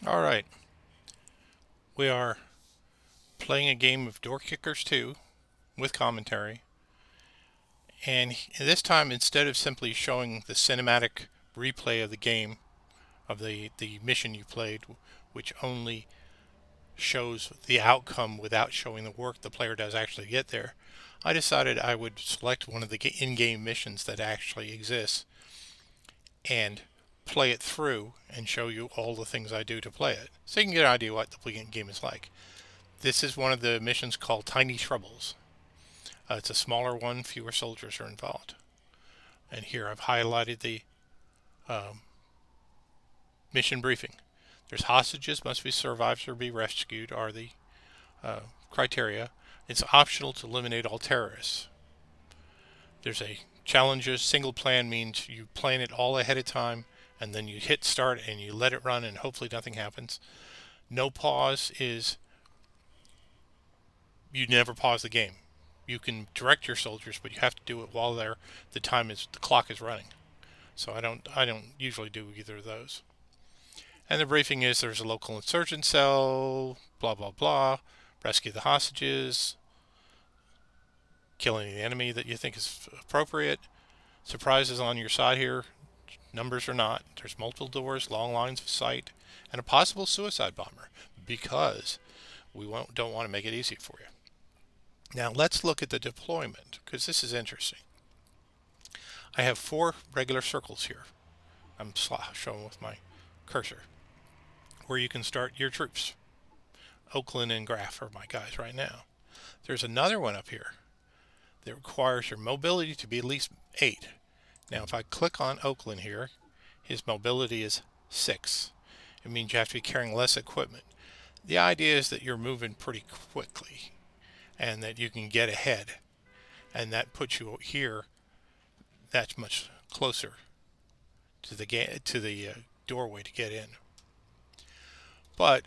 Alright, we are playing a game of Door Kickers 2 with commentary, and this time instead of simply showing the cinematic replay of the game, of the mission you played, which only shows the outcome without showing the work the player does actually get there, I decided I would select one of the in-game missions that actually exists and play it through and show you all the things I do to play it, so you can get an idea what the game is like. This is one of the missions called Tiny Troubles. It's a smaller one, fewer soldiers are involved. And here I've highlighted the mission briefing. There's hostages must be survived or be rescued are the criteria. It's optional to eliminate all terrorists. There's a challenges. Single plan means you plan it all ahead of time and then you hit start and you let it run and hopefully nothing happens. No pause is you never pause the game. You can direct your soldiers, but you have to do it while the clock is running. So I don't usually do either of those. And the briefing is there's a local insurgent cell, blah blah blah, rescue the hostages, killing the enemy that you think is appropriate. Surprises on your side here, numbers or not. There's multiple doors, long lines of sight, and a possible suicide bomber because we don't want to make it easy for you. Now let's look at the deployment, because this is interesting. I have 4 regular circles here. I'm showing with my cursor, where you can start your troops. Oakland and Graf are my guys right now. There's another one up here that requires your mobility to be at least 8. Now if I click on Oakland here, his mobility is 6. It means you have to be carrying less equipment. The idea is that you're moving pretty quickly and that you can get ahead, and that puts you here that's much closer to the doorway to get in. But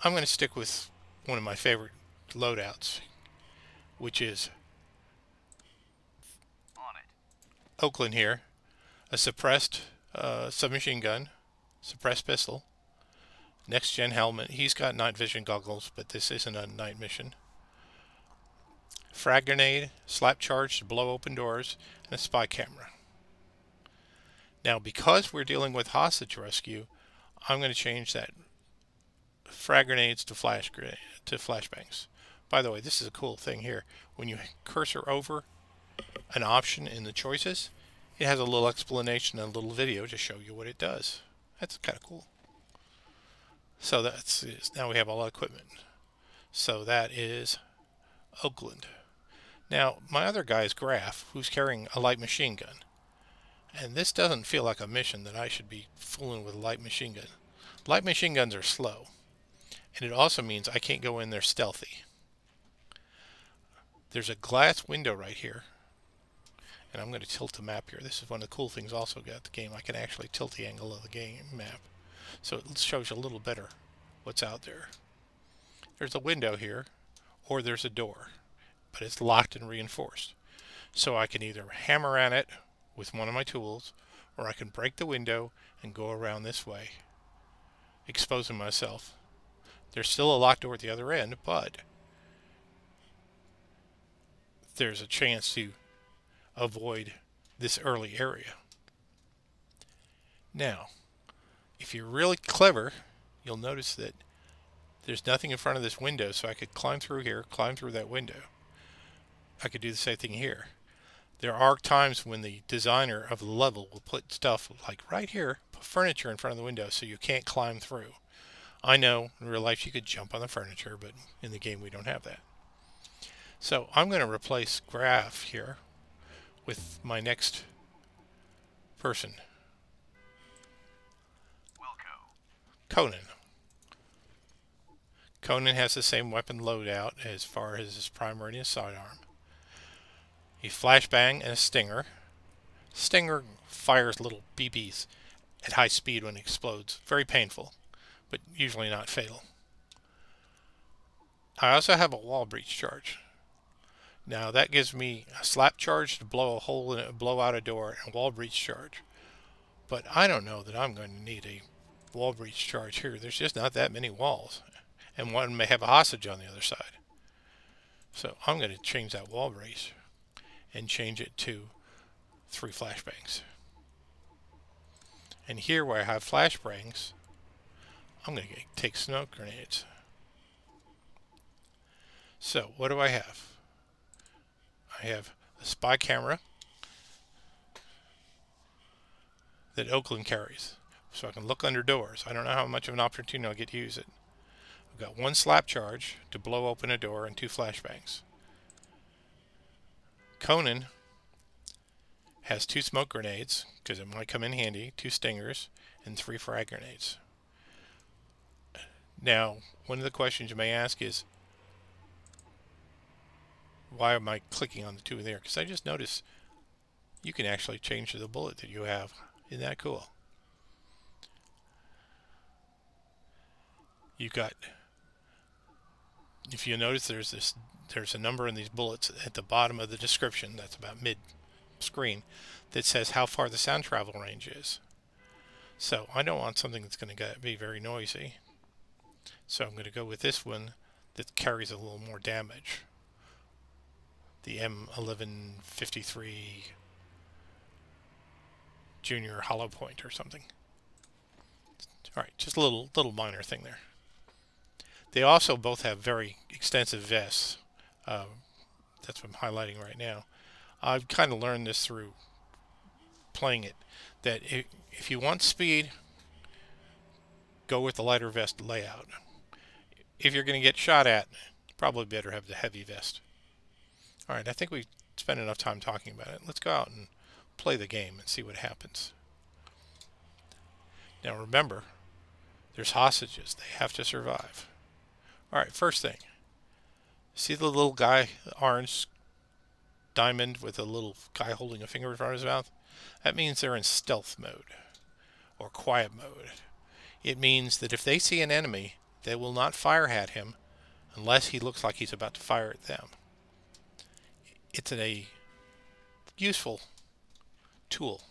I'm going to stick with one of my favorite loadouts, which is Oakland here. A suppressed submachine gun, suppressed pistol, next gen helmet. He's got night vision goggles, but this isn't a night mission. Frag grenade, slap charge to blow open doors, and a spy camera. Now because we're dealing with hostage rescue, I'm going to change that frag grenades to flashbangs. By the way, this is a cool thing here. When you cursor over an option in the choices, it has a little explanation and a little video to show you what it does. That's kind of cool. So now we have all our equipment. So that is Oakland. Now my other guy is Graf, who's carrying a light machine gun. And this doesn't feel like a mission that I should be fooling with a light machine gun. Light machine guns are slow. And it also means I can't go in there stealthy. There's a glass window right here. And I'm going to tilt the map here. This is one of the cool things also about the game. I can actually tilt the angle of the game map. So it shows you a little better what's out there. There's a window here, or there's a door. But it's locked and reinforced. So I can either hammer at it with one of my tools, or I can break the window and go around this way, exposing myself. There's still a locked door at the other end, but there's a chance to avoid this early area. Now, if you're really clever, you'll notice that there's nothing in front of this window, so I could climb through here, climb through that window. I could do the same thing here. There are times when the designer of the level will put stuff like right here, put furniture in front of the window so you can't climb through. I know in real life you could jump on the furniture, but in the game we don't have that. So I'm going to replace Graf here with my next person, Conan. Conan has the same weapon loadout as far as his primary and his sidearm. A flashbang and a stinger. Stinger fires little BBs at high speed when it explodes. Very painful, but usually not fatal. I also have a wall breach charge. Now that gives me a slap charge to blow a hole in it, blow out a door, and wall breach charge. But I don't know that I'm going to need a wall breach charge here. There's just not that many walls, and one may have a hostage on the other side. So I'm going to change that wall breach and change it to 3 flashbangs. And here where I have flashbangs, I'm going to take smoke grenades. So what do I have? I have a spy camera that Oakland carries, so I can look under doors. I don't know how much of an opportunity I'll get to use it. I've got 1 slap charge to blow open a door and 2 flashbangs. Conan has 2 smoke grenades, because it might come in handy, 2 stingers, and 3 frag grenades. Now, one of the questions you may ask is, why am I clicking on the 2 there? Because I just noticed you can actually change the bullet that you have. Isn't that cool? You've got, if you notice, there's a number in these bullets at the bottom of the description, that's about mid-screen, that says how far the sound travel range is. So I don't want something that's going to be very noisy. So I'm going to go with this one that carries a little more damage. The M1153 Junior Hollow Point or something. Alright, just a little minor thing there. They also both have very extensive vests. That's what I'm highlighting right now. I've kind of learned this through playing it, that if you want speed, go with the lighter vest layout. If you're going to get shot at, probably better have the heavy vest. Alright, I think we've spent enough time talking about it. Let's go out and play the game and see what happens. Now remember, there's hostages. They have to survive. Alright, first thing. See the little guy, orange diamond with a little guy holding a finger in front of his mouth? That means they're in stealth mode or quiet mode. It means that if they see an enemy, they will not fire at him unless he looks like he's about to fire at them. It's a useful tool.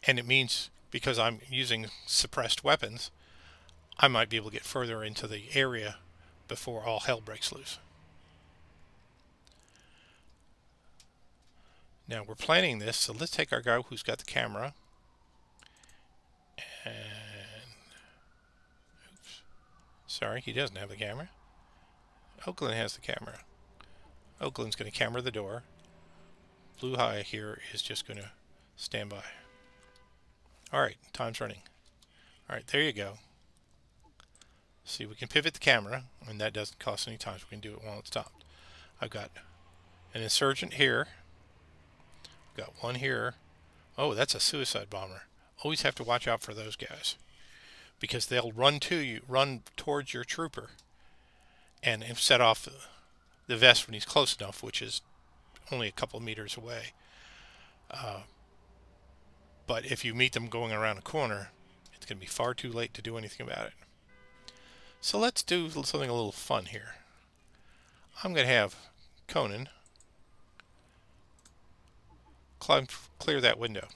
And it means, because I'm using suppressed weapons, I might be able to get further into the area before all hell breaks loose. Now we're planning this, so let's take our guy who's got the camera. And oops. Sorry, he doesn't have the camera. Oakland has the camera. Oakland's going to camera the door. Blue High here is just going to stand by. Alright, time's running. Alright, there you go. See, we can pivot the camera, and that doesn't cost any time, so we can do it while it's stopped. I've got an insurgent here. I've got one here. Oh, that's a suicide bomber. Always have to watch out for those guys, because they'll run to you, run towards your trooper, and set off the vest when he's close enough, which is only a couple meters away. But if you meet them going around a corner, it's going to be far too late to do anything about it. So let's do something a little fun here. I'm going to have Conan clear that window.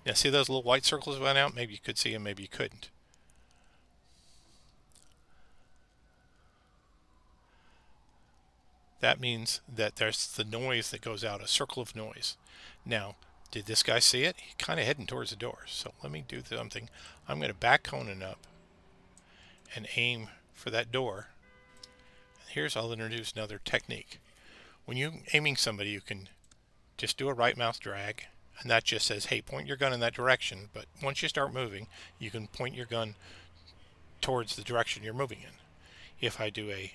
Now see those little white circles went out? Maybe you could see them, maybe you couldn't. That means that there's the noise that goes out, a circle of noise. Now, did this guy see it? He's kind of heading towards the door. So let me do something. I'm going to back Conan up and aim for that door. Here's, I'll introduce another technique. When you're aiming somebody, you can just do a right mouse drag, and that just says, hey, point your gun in that direction. But once you start moving, you can point your gun towards the direction you're moving in. If I do a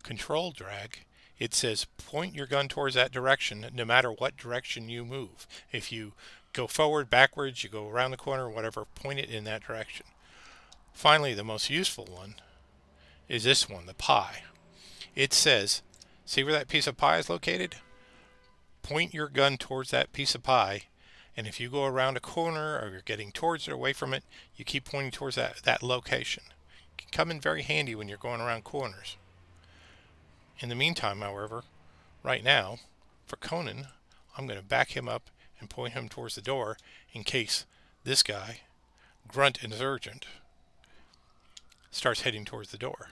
control drag, it says point your gun towards that direction no matter what direction you move. If you go forward, backwards, you go around the corner, whatever, point it in that direction. Finally, the most useful one is this one, the pie. It says, see where that piece of pie is located? Point your gun towards that piece of pie, and if you go around a corner or you're getting towards it, away from it, you keep pointing towards that location. It can come in very handy when you're going around corners. In the meantime, however, right now, for Conan, I'm going to back him up and point him towards the door in case this guy, Grunt Insurgent, starts heading towards the door.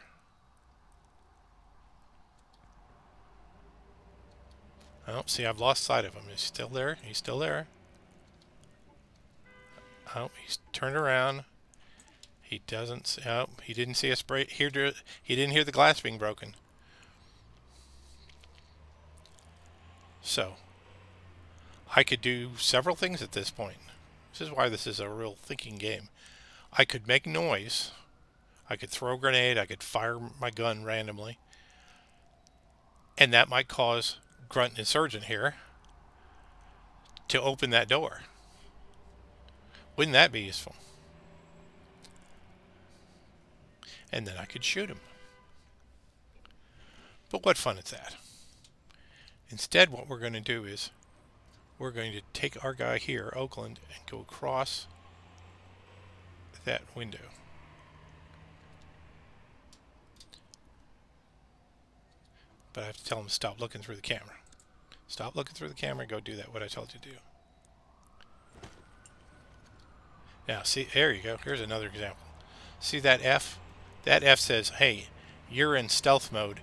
Oh, see, I've lost sight of him. He's still there. He's still there. Oh, he's turned around. He doesn't. Oh, he didn't see us break. He didn't hear the glass being broken. So, I could do several things at this point. This is why this is a real thinking game. I could make noise. I could throw a grenade. I could fire my gun randomly. And that might cause Grunt Insurgent here to open that door. Wouldn't that be useful? And then I could shoot him. But what fun is that? Instead, what we're going to do is we're going to take our guy here, Oakland, and go across that window. But I have to tell him to stop looking through the camera. Stop looking through the camera and go do that, what I told you to do. Now, see, there you go. Here's another example. See that F? That F says, hey, you're in stealth mode.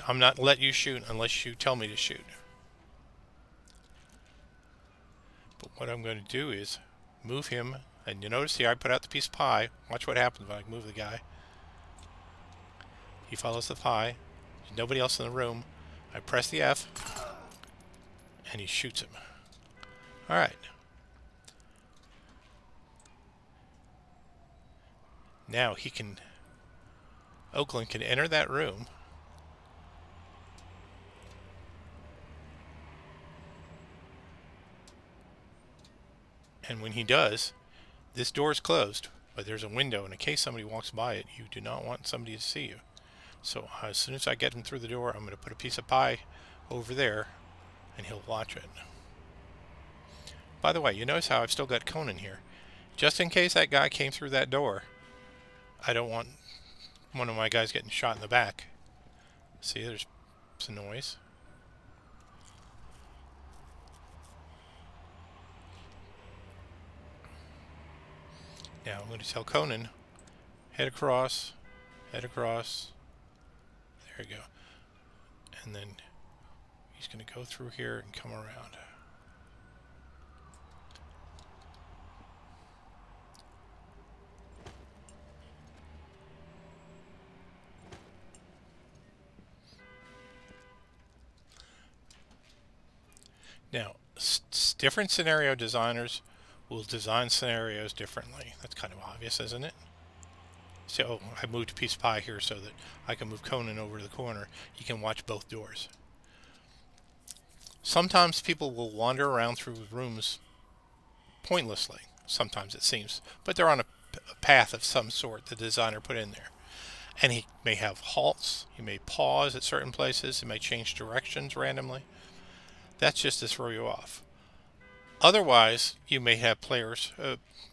I'm not let you shoot unless you tell me to shoot. But what I'm going to do is move him. And you notice here I put out the piece of pie. Watch what happens when I move the guy. He follows the pie. There's nobody else in the room. I press the F. And he shoots him. Alright. Now he can... Oakland can enter that room. And when he does, this door is closed, but there's a window, and in case somebody walks by it, you do not want somebody to see you. So as soon as I get him through the door, I'm going to put a piece of pie over there, and he'll watch it. By the way, you notice how I've still got Conan here. Just in case that guy came through that door, I don't want one of my guys getting shot in the back. See, there's some noise. Now I'm going to tell Conan, head across, there you go. And then he's going to go through here and come around. Now, different scenario designers will design scenarios differently. That's kind of obvious, isn't it? So I moved a piece of pie here so that I can move Conan over to the corner. He can watch both doors. Sometimes people will wander around through rooms pointlessly. Sometimes it seems. But they're on a path of some sort the designer put in there. And he may have halts. He may pause at certain places. He may change directions randomly. That's just to throw you off. Otherwise, you may have players,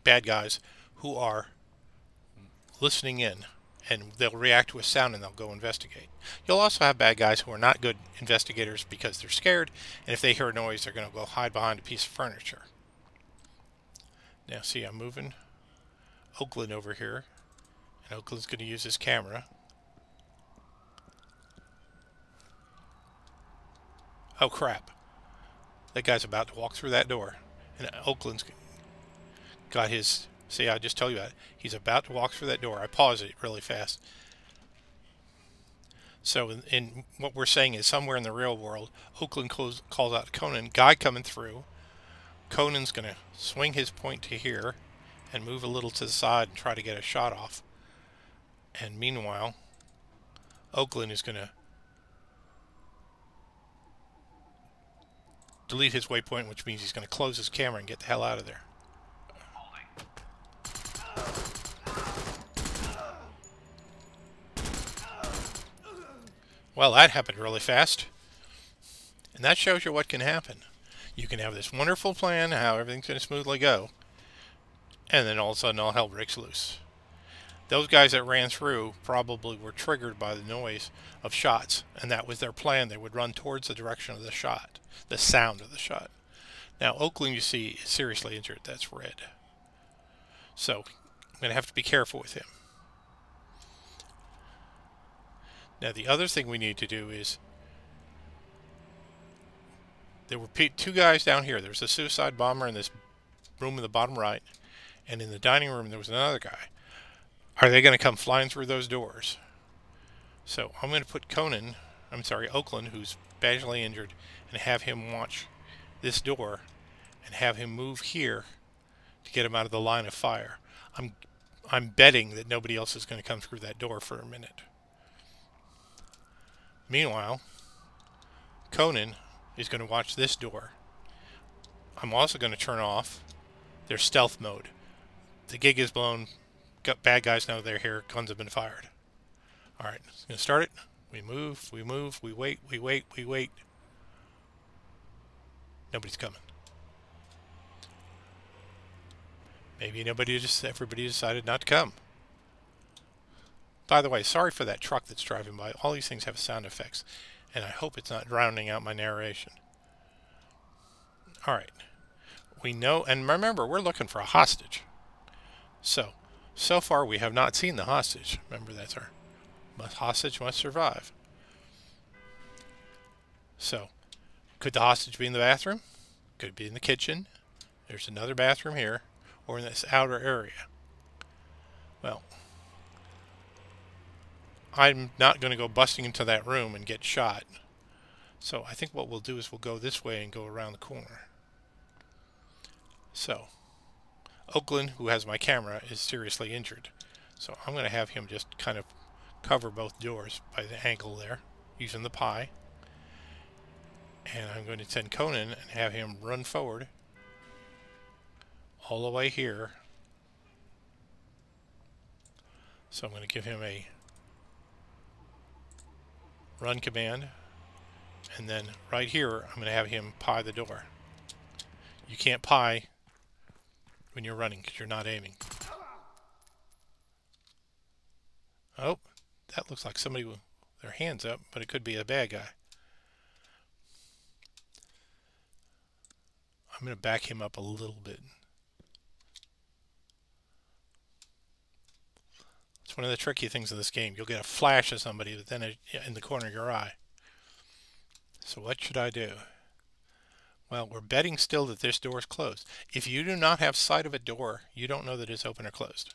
bad guys, who are listening in, and they'll react to a sound and they'll go investigate. You'll also have bad guys who are not good investigators because they're scared, and if they hear a noise, they're going to go hide behind a piece of furniture. Now, see, I'm moving Oakland over here, and Oakland's going to use his camera. Oh, crap. That guy's about to walk through that door. And Oakland's got his... See, I just told you that. He's about to walk through that door. I paused it really fast. So in what we're saying is somewhere in the real world, Oakland calls out to Conan, guy coming through. Conan's going to swing his point to here and move a little to the side and try to get a shot off. And meanwhile, Oakland is going to delete his waypoint, which means he's going to close his camera and get the hell out of there. Well, that happened really fast. And that shows you what can happen. You can have this wonderful plan, how everything's going to smoothly go, and then all of a sudden all hell breaks loose. Those guys that ran through probably were triggered by the noise of shots, and that was their plan. They would run towards the direction of the shot, the sound of the shot. Now, Oakland, you see, is seriously injured. That's red. So, I'm going to have to be careful with him. Now, the other thing we need to do is, there were two guys down here. There's a suicide bomber in this room in the bottom right, and in the dining room there was another guy. Are they going to come flying through those doors? So I'm going to put Oakland, who's badly injured, and have him watch this door and have him move here to get him out of the line of fire. I'm betting that nobody else is going to come through that door for a minute. Meanwhile, Conan is going to watch this door. I'm also going to turn off their stealth mode. The gig is blown. Bad guys know they're here. Guns have been fired. Alright, it's going to start it. We move, we wait, we wait. Nobody's coming. Maybe everybody decided not to come. By the way, sorry for that truck that's driving by. All these things have sound effects, and I hope it's not drowning out my narration. Alright. We know, and remember, we're looking for a hostage. So far we have not seen the hostage. Remember, that's our hostage must survive. So, could the hostage be in the bathroom? Could it be in the kitchen? There's another bathroom here, or in this outer area. Well, I'm not going to go busting into that room and get shot. So I think what we'll do is we'll go this way and go around the corner. So, Oakland, who has my camera, is seriously injured. So I'm going to have him just kind of cover both doors by the angle there, using the pie. And I'm going to send Conan and have him run forward all the way here. So I'm going to give him a run command. And then right here, I'm going to have him pie the door. You can't pie when you're running because you're not aiming. Oh, that looks like somebody with their hands up, but it could be a bad guy. I'm going to back him up a little bit. It's one of the tricky things in this game. You'll get a flash of somebody, but then in the corner of your eye. So what should I do? Well, we're betting still that this door is closed. If you do not have sight of a door, you don't know that it's open or closed.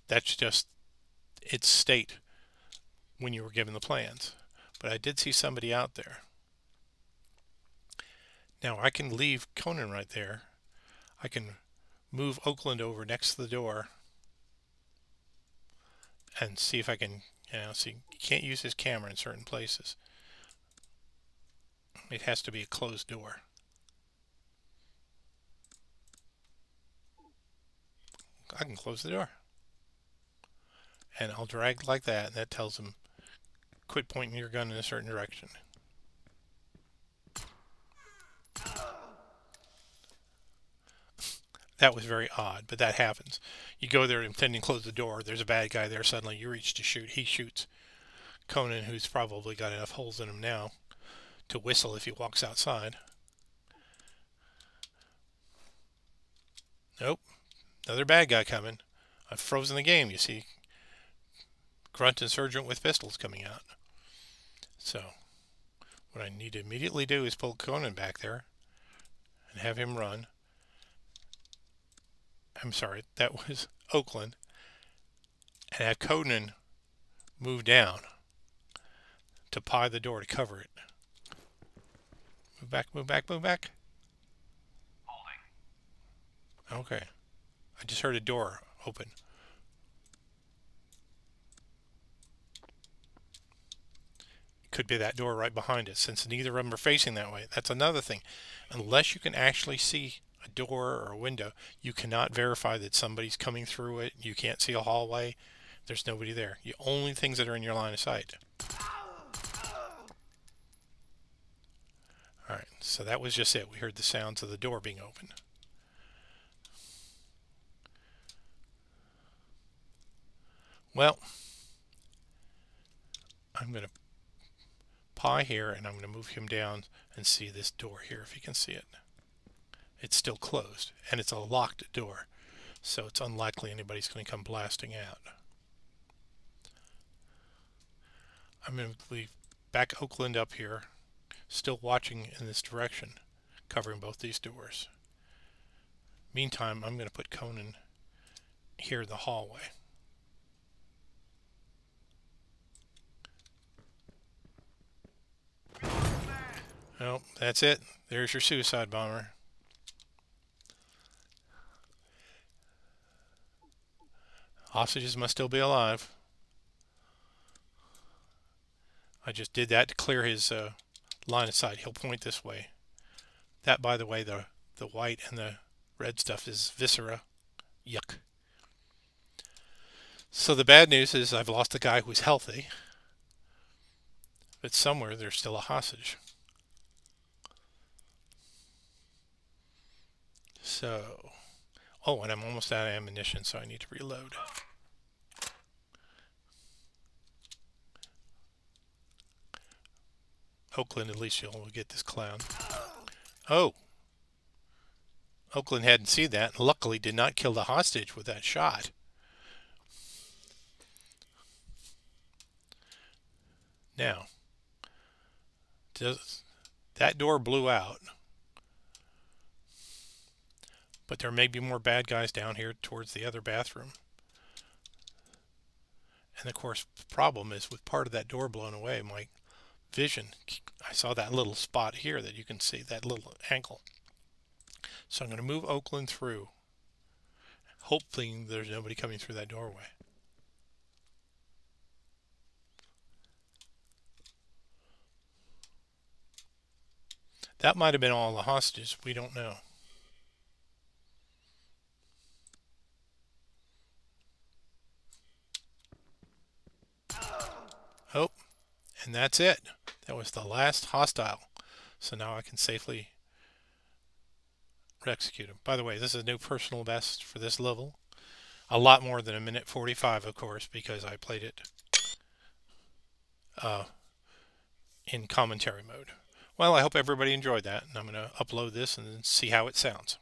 That's just its state when you were given the plans. But I did see somebody out there. Now I can leave Conan right there. I can move Oakland over next to the door and see if I can, see, you can't use his camera in certain places. It has to be a closed door. I can close the door. And I'll drag like that, and that tells him, quit pointing your gun in a certain direction. That was very odd, but that happens. You go there intending to close the door, there's a bad guy there, suddenly you reach to shoot, he shoots Conan, who's probably got enough holes in him now to whistle if he walks outside. Nope, another bad guy coming. I've frozen the game, you see. Grunt insurgent with pistols coming out. So, what I need to immediately do is pull Conan back there and have him run. I'm sorry, that was Oakland. And have Conan move down to pie the door to cover it. Move back, move back, move back. Holding. Okay. I just heard a door open. It could be that door right behind us, since neither of them are facing that way. That's another thing. Unless you can actually see a door or a window, you cannot verify that somebody's coming through it. You can't see a hallway. There's nobody there. The only things that are in your line of sight. Alright, so that was just it. We heard the sounds of the door being opened. Well, I'm going to pie here, and I'm going to move him down and see this door here, if you can see it. It's still closed, and it's a locked door, so it's unlikely anybody's going to come blasting out. I'm going to leave back Oakland up here, still watching in this direction, covering both these doors. Meantime, I'm going to put Conan here in the hallway. Well, that's it. There's your suicide bomber. Hostages must still be alive. I just did that to clear his line of sight. He'll point this way. That, by the way, the white and the red stuff is viscera. Yuck. So the bad news is I've lost a guy who's healthy, but somewhere there's still a hostage. So, oh, and I'm almost out of ammunition, so I need to reload. Oakland, at least you'll get this clown. Oh! Oakland hadn't seen that, and luckily did not kill the hostage with that shot. Now, that door blew out, but there may be more bad guys down here towards the other bathroom. And of course, the problem is with part of that door blown away, my vision, I saw that little spot here that you can see, that little angle. So I'm going to move Oakland through, hoping there's nobody coming through that doorway. That might have been all the hostages. We don't know. Oh, and that's it. That was the last hostile. So now I can safely execute him. By the way, this is a new personal best for this level. A lot more than 1:45, of course, because I played it in commentary mode. Well, I hope everybody enjoyed that, and I'm going to upload this and see how it sounds.